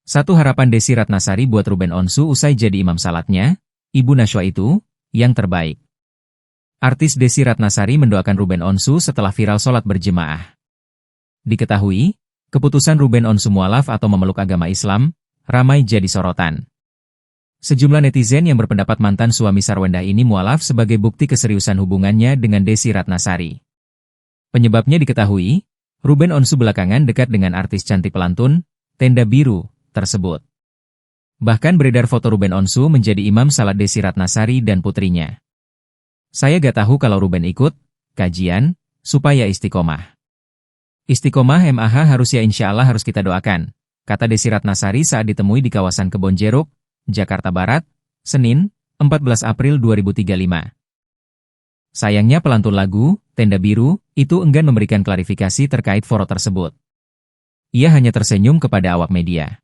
Satu harapan Desi Ratnasari buat Ruben Onsu usai jadi imam salatnya, Ibu Nashwa itu, yang terbaik. Artis Desi Ratnasari mendoakan Ruben Onsu setelah viral sholat berjemaah. Diketahui, keputusan Ruben Onsu mualaf atau memeluk agama Islam, ramai jadi sorotan. Sejumlah netizen yang berpendapat mantan suami Sarwendah ini mualaf sebagai bukti keseriusan hubungannya dengan Desi Ratnasari. Penyebabnya diketahui, Ruben Onsu belakangan dekat dengan artis cantik pelantun, Tenda Biru, tersebut. Bahkan beredar foto Ruben Onsu menjadi imam salat Desi Ratnasari dan putrinya. Saya gak tahu kalau Ruben ikut kajian, supaya istiqomah. Istiqomah MAH harus ya insya Allah harus kita doakan, kata Desi Ratnasari saat ditemui di kawasan Kebon Jeruk, Jakarta Barat, Senin, 14 April 2035. Sayangnya pelantun lagu, Tenda Biru, itu enggan memberikan klarifikasi terkait foto tersebut. Ia hanya tersenyum kepada awak media.